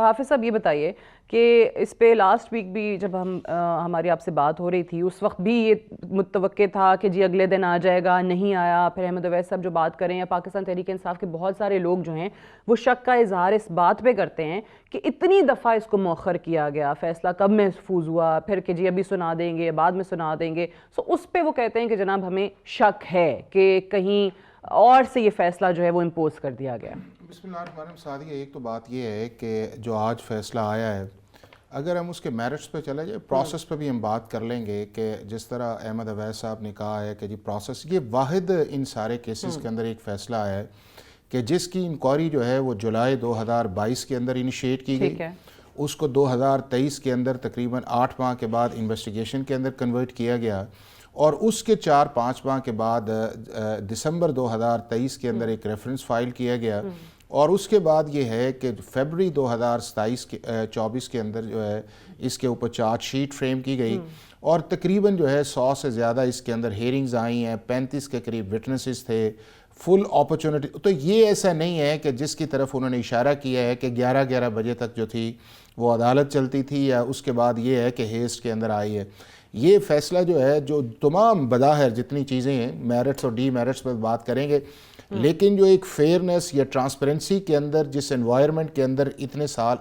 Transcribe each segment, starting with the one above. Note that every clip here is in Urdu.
حافظ صاحب یہ بتائیے کہ اس پہ لاسٹ ویک بھی جب ہماری آپ سے بات ہو رہی تھی اس وقت بھی یہ متوقع تھا کہ جی اگلے دن آ جائے گا, نہیں آیا. پھر احمد اویس صاحب جو بات کریں یا پاکستان تحریک انصاف کے بہت سارے لوگ جو ہیں وہ شک کا اظہار اس بات پہ کرتے ہیں کہ اتنی دفعہ اس کو مؤخر کیا گیا, فیصلہ کب محفوظ ہوا, پھر کہ جی ابھی سنا دیں گے, بعد میں سنا دیں گے. سو اس پہ وہ کہتے ہیں کہ جناب ہمیں شک ہے کہ کہیں اور سے یہ فیصلہ جو ہے وہ امپوز کر دیا گیا. بسم اللہ الرحمن الرحیم. سعدیہ, ایک تو بات یہ ہے کہ جو آج فیصلہ آیا ہے, اگر ہم اس کے میرٹس پہ چلے جائیں, پروسیس پہ بھی ہم بات کر لیں گے کہ جس طرح احمد اویس صاحب نے کہا ہے کہ جی پروسیس, یہ واحد ان سارے کیسز کے اندر ایک فیصلہ آیا ہے کہ جس کی انکوائری جو ہے وہ جولائی 2022 کے اندر انیشیٹ کی گئی, اس کو 2023 کے اندر تقریباً 8 ماہ کے بعد انویسٹیگیشن کے اندر کنورٹ کیا گیا, اور اس کے 4-5 ماہ کے بعد دسمبر 2023 کے اندر ایک ریفرنس فائل کیا گیا, اور اس کے بعد یہ ہے کہ فیبری 2024 کے اندر جو ہے اس کے اوپر چارج شیٹ فریم کی گئی, اور تقریباً جو ہے 100 سے زیادہ اس کے اندر ہیئرنگز آئی ہیں, 35 کے قریب وٹنسز تھے, فل اپرچونٹی. تو یہ ایسا نہیں ہے کہ جس کی طرف انہوں نے اشارہ کیا ہے کہ 11 بجے تک جو تھی وہ عدالت چلتی تھی, یا اس کے بعد یہ ہے کہ ہیسٹ کے اندر آئی ہے. یہ فیصلہ جو ہے, جو تمام بظاہر جتنی چیزیں ہیں, میرٹس اور ڈی میرٹس پر بات کریں گے, لیکن جو ایک فیئرنس یا ٹرانسپیرنسی کے اندر جس انوائرمنٹ کے اندر اتنے سال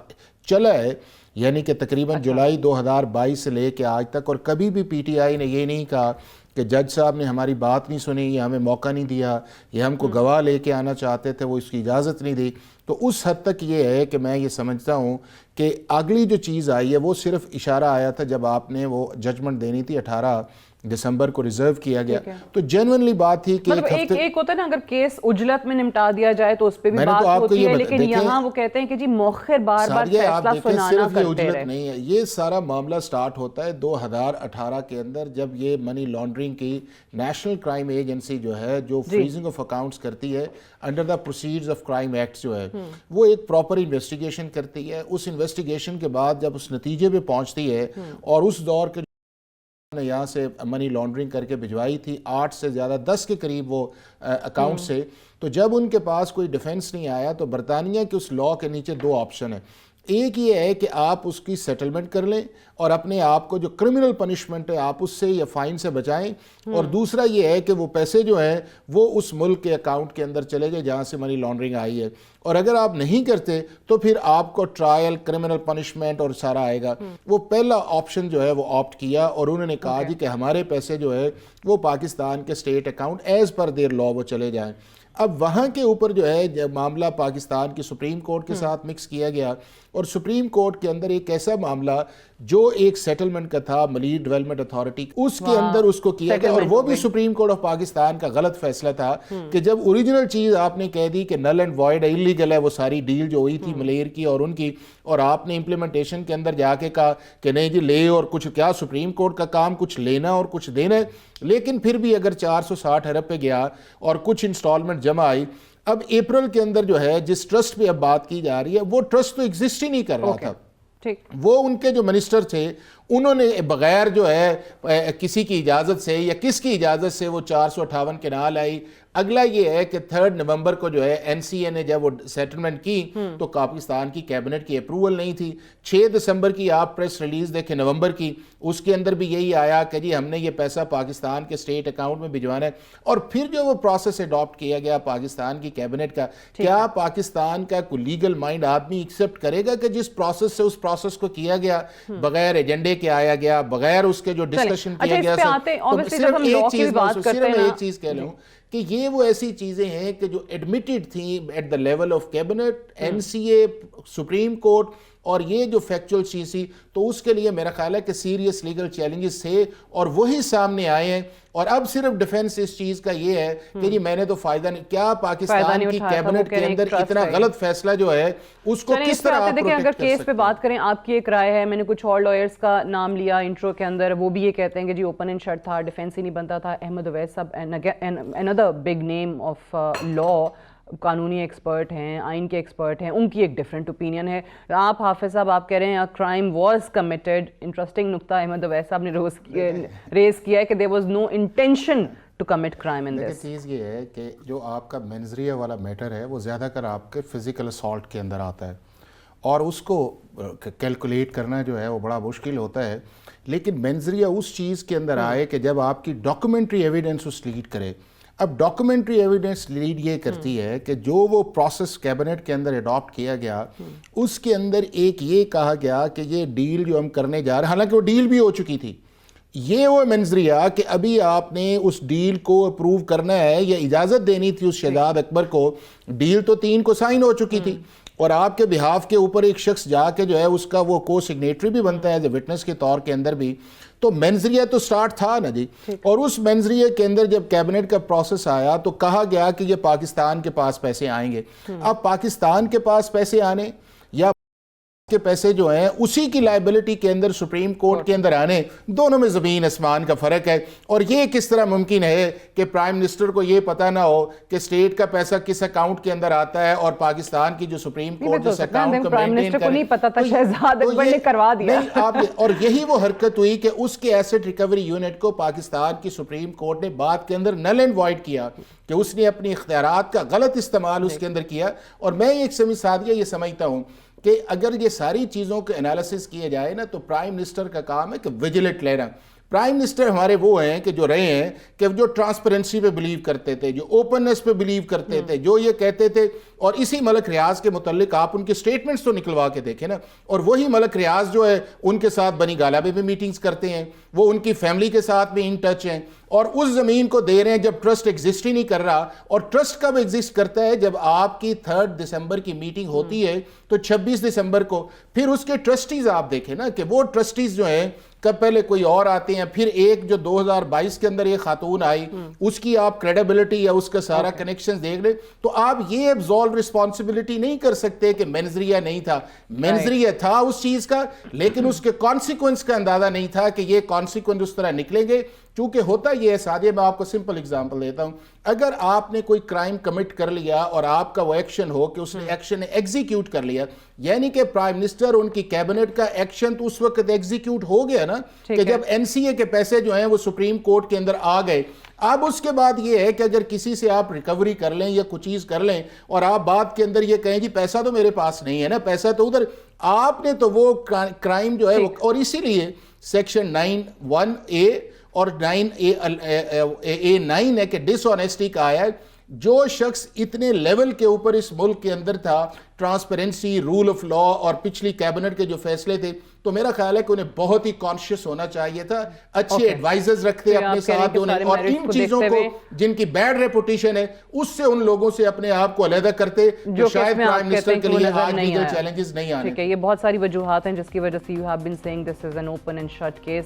چلا ہے, یعنی کہ تقریباً جولائی 2022 سے لے کے آج تک, اور کبھی بھی پی ٹی آئی نے یہ نہیں کہا کہ جج صاحب نے ہماری بات نہیں سنی یا ہمیں موقع نہیں دیا, یا ہم کو گواہ لے کے آنا چاہتے تھے وہ اس کی اجازت نہیں دی. تو اس حد تک یہ ہے کہ میں یہ سمجھتا ہوں کہ اگلی جو چیز آئی ہے وہ صرف اشارہ آیا تھا جب آپ نے وہ ججمنٹ دینی تھی 18 دسمبر کو ریزرو کیا گیا. تو جینوئنلی بات تھی کہ ایک ہوتا ہے نا, اگر کیس اجلت میں نمٹا دیا جائے تو اس پہ بھی بات ہوتی ہے, لیکن یہاں وہ کہتے ہیں کہ جی مؤخر بار بار فیصلہ سنانا کرتے رہے. نہیں ہے, یہ سارا معاملہ سٹارٹ ہوتا ہے 2018 کے اندر, جب یہ منی لانڈرنگ کی نیشنل کرائم ایجنسی جو ہے جو فریزنگ آف اکاؤنٹس کرتی ہے under the proceeds of crime acts جو ہے, وہ ایک پراپر انویسٹیگیشن کرتی ہے. اس انویسٹیگیشن کے بعد جب اس نتیجے پہ پہنچتی ہے, اور اس دور کے نے یہاں سے منی لانڈرنگ کر کے بھجوائی تھی 8 سے زیادہ 10 کے قریب وہ اکاؤنٹ سے, تو جب ان کے پاس کوئی ڈیفنس نہیں آیا تو برطانیہ کے اس لاء کے نیچے 2 آپشن ہیں. ایک یہ ہے کہ آپ اس کی سیٹلمنٹ کر لیں اور اپنے آپ کو جو کرمنل پنشمنٹ ہے آپ اس سے یا فائن سے بچائیں, اور دوسرا یہ ہے کہ وہ پیسے جو ہیں وہ اس ملک کے اکاؤنٹ کے اندر چلے جائیں جہاں سے منی لانڈرنگ آئی ہے, اور اگر آپ نہیں کرتے تو پھر آپ کو ٹرائل, کرمنل پنشمنٹ اور سارا آئے گا. وہ پہلا آپشن جو ہے وہ آپٹ کیا, اور انہوں نے کہا جی کہ ہمارے پیسے جو ہے وہ پاکستان کے state account as per their law وہ چلے جائیں. اب وہاں کے اوپر جو ہے معاملہ پاکستان کی سپریم کورٹ کے ساتھ مکس کیا گیا, اور سپریم کورٹ کے اندر ایک ایسا معاملہ جو ایک سیٹلمنٹ کا تھا ملیٹ ڈیولپمنٹ اتھارٹی, اس کے اندر اس کو کیا گیا, اور وہ بھی سپریم کورٹ آف پاکستان کا غلط فیصلہ تھا کہ جب اوریجنل چیز آپ نے کہہ دی کہ نل اینڈ وائڈ انلیگل ہے, وہ ساری ڈیل جو ہوئی تھی ملیر کی اور ان کی, اور آپ نے امپلیمنٹیشن کے اندر جا کے کہا کہ نہیں جی لے, اور کچھ کیا سپریم کورٹ کا کام کچھ لینا اور کچھ دینا ہے, لیکن پھر بھی اگر 460 ارب پہ گیا اور کچھ انسٹالمنٹ جمع آئی. اب اپریل کے اندر جو ہے جس ٹرسٹ پہ اب بات کی جا رہی ہے وہ ٹرسٹ تو ایگزسٹ ہی نہیں کر رہا تھا. وہ ان کے جو منسٹر تھے انہوں نے بغیر جو ہے کسی کی اجازت سے یا کس کی اجازت سے وہ 458 کنال آئی. اگلا یہ ہے کہ 3 نومبر کو جو ہے این سی اے نے جب وہ سیٹلمنٹ کی تو پاکستان کی کیبنٹ کی اپروول نہیں تھی. 6 دسمبر کی آپ پریس ریلیز دیکھیں نومبر کی, اس کے اندر بھی یہی آیا کہ جی ہم نے یہ پیسہ پاکستان کے اسٹیٹ اکاؤنٹ میں بھجوانا ہے, اور پھر جو وہ پروسیس اڈاپٹ کیا گیا پاکستان کی کیبنٹ کا. کیا پاکستان کا کوئی لیگل مائنڈ آدمی ایکسیپٹ کرے گا کہ جس پروسیس سے اس پروسیس کو کیا گیا بغیر ایجنڈے کے آیا گیا, بغیر اس کے جو ڈسکشن کیا گیا. صرف ایک چیز کہہ لوں کہ یہ وہ ایسی چیزیں ہیں کہ جو ایڈمیٹڈ تھیں at the level of cabinet, N C A, supreme court, اور یہ جو فیکچول چیز تھی, تو اس کے لیے میرا خیال ہے کہ سیریس لیگل چیلنجز تھے اور وہی سامنے آئے ہیں. اور اب صرف ڈیفنس اس چیز کا یہ ہے کہ جی میں نے تو فائدہ نہیں, کیا پاکستان کی کیبنٹ کے اندر اتنا غلط فیصلہ جو ہے اس کو کس طرح آپ پروٹیکٹ کر سکتے ہیں. اگر کیس پہ بات کریں, آپ کی ایک رائے ہے, میں نے کچھ اور لائرز کا نام لیا انٹرو کے اندر, وہ بھی یہ کہتے ہیں کہ جی اوپن اینڈ شٹ تھا, ڈیفنس ہی نہیں بنتا تھا. احمد اویس صاحب another big name of law, قانونی ایکسپرٹ ہیں, آئین کے ایکسپرٹ ہیں, ان کی ایک ڈیفرنٹ اوپینین ہے. آپ حافظ صاحب آپ کہہ رہے ہیں کرائم واز کمیٹڈ. انٹرسٹنگ نقطہ احمد اویس صاحب نے ریز کیا ہے کہ there was no intention to commit crime in this. چیز یہ ہے کہ جو آپ کا مینزریہ والا میٹر ہے وہ زیادہ کر آپ کے فزیکل اسالٹ کے اندر آتا ہے, اور اس کو کیلکولیٹ کرنا جو ہے وہ بڑا مشکل ہوتا ہے. لیکن منظریہ اس چیز کے اندر آئے کہ جب آپ کی ڈاکومنٹری ایویڈنس اس لیڈ کرے. اب ڈاکومنٹری ایویڈنس لیڈ یہ کرتی ہے کہ جو وہ پروسیس کیبنٹ کے اندر اڈاپٹ کیا گیا اس کے اندر ایک یہ کہا گیا کہ یہ ڈیل جو ہم کرنے جا رہے ہیں، حالانکہ وہ ڈیل بھی ہو چکی تھی، یہ وہ منظریہ کہ ابھی آپ نے اس ڈیل کو اپروو کرنا ہے یا اجازت دینی تھی اس شہزاد اکبر کو. ڈیل تو 3 کو سائن ہو چکی تھی اور آپ کے بہاف کے اوپر ایک شخص جا کے جو ہے اس کا وہ کو سگنیٹری بھی بنتا ہے ایز اے وٹنس کے طور کے اندر بھی. تو منظریہ تو سٹارٹ تھا نا جی. اور اس منظریہ کے اندر جب کیبنٹ کا پروسیس آیا تو کہا گیا کہ یہ پاکستان کے پاس پیسے آئیں گے. اب پاکستان کے پاس پیسے آنے یا کے پیسے جو ہیں اسی کی لائبلٹی کے اندر سپریم کورٹ کے اندر آنے، دونوں میں زمین اسمان کا فرق ہے. اور یہ کس طرح ممکن ہے کہ پرائم منسٹر کو یہ پتہ نہ ہو کہ اسٹیٹ کا پیسہ کس اکاؤنٹ کے اندر آتا ہے اور پاکستان کی جو سپریم کورٹ جس اکاؤنٹ کو مینٹین کرے. کو نہیں پتا تھا، شہزاد اکبر نے کروا دیا. اور یہی وہ حرکت ہوئی کہ اس کے ایسٹ ریکوری یونٹ کو پاکستان کی سپریم کورٹ نے بعد کے اندر نل اینڈ وائڈ کیا کہ اس نے اپنی اختیارات کا غلط استعمال اس کے اندر کیا. اور میں ایک سمی سادیہ یہ سمجھتا ہوں کہ اگر یہ ساری چیزوں کے انالیسس کیے جائے نا تو پرائم منسٹر کا کام ہے کہ ویجیلنٹ لینا. پرائم منسٹر ہمارے وہ ہیں کہ جو رہے ہیں کہ جو ٹرانسپیرنسی پہ بلیو کرتے تھے، جو اوپننس پہ بلیو کرتے تھے، جو یہ کہتے تھے. اور اسی ملک ریاض کے متعلق آپ ان کے سٹیٹمنٹس تو نکلوا کے دیکھیں نا. اور وہی ملک ریاض جو ہے ان کے ساتھ بنی گالہ میں بھی میٹنگز کرتے ہیں، وہ ان کی فیملی کے ساتھ بھی ان ٹچ ہیں اور اس زمین کو دے رہے ہیں جب ٹرسٹ ایگزسٹ ہی نہیں کر رہا. اور ٹرسٹ کب ایگزسٹ کرتا ہے؟ جب آپ کی 3 دسمبر کی میٹنگ ہوتی ہے تو 26 دسمبر کو پھر اس کے ٹرسٹیز آپ دیکھیں نا کہ وہ ٹرسٹیز جو ہیں کب پہلے کوئی اور آتے ہیں، پھر ایک جو 2022 کے اندر ایک خاتون آئی اس کی آپ کریڈیبلٹی یا اس کا سارا کنیکشن دیکھ لیں تو آپ یہ ابزالو رسپانسبلٹی نہیں کر سکتے کہ منظریہ نہیں تھا. منظریہ تھا اس چیز کا، لیکن اس کے کانسیکوینس کا اندازہ نہیں تھا کہ یہ کانسیکوینس اس طرح نکلیں گے. چونکہ ہوتا یہ ہے سادیہ، میں آپ کو سمپل اگزامپل دیتا ہوں. اگر آپ نے کوئی کرائم کمٹ کر لیا اور آپ کا وہ ایکشن ہو کہ اس نے ایکشن ایگزیکیوٹ کر لیا، یعنی کہ پرائم منسٹر ان کی کیبنٹ کا ایکشن تو اس وقت ایگزیکیوٹ ہو گیا نا کہ جب این سی اے کے پیسے جو ہیں وہ سپریم کورٹ کے اندر آ گئے. اب اس کے بعد یہ ہے کہ اگر کسی سے آپ ریکوری کر لیں یا کچھ چیز کر لیں اور آپ بات کے اندر یہ کہیں جی پیسہ تو میرے پاس نہیں ہے نا، پیسہ تو ادھر، آپ نے تو وہ کرائم جو ہے وہ. اور اسی لیے سیکشن 9(1)(a) اور 9(a)(9) ہے کہ ڈس آنیسٹی کا آیا ہے. جو شخص اتنے لیول کے اوپر اس ملک کے اندر تھا، ٹرانسپیرنسی، رول آف لا اور پچھلی کیبنٹ کے جو فیصلے تھے، تو میرا خیال ہے کہ انہیں بہت ہی کانشیس ہونا چاہیے تھا، اچھے ایڈوائزرز رکھتے اپنے ساتھ انہیں، اور ان چیزوں کو جن کی بیڈ ریپوٹیشن ہے اس سے ان لوگوں سے اپنے آپ کو علیحدہ کرتے جو شاید پرائم منسٹر کے لیے آج لیگل چیلنجز نہیں آنے. ٹھیک ہے، یہ بہت ساری وجوہات ہیں جس کی وجہ سے you have been seeing this is an open and shut case.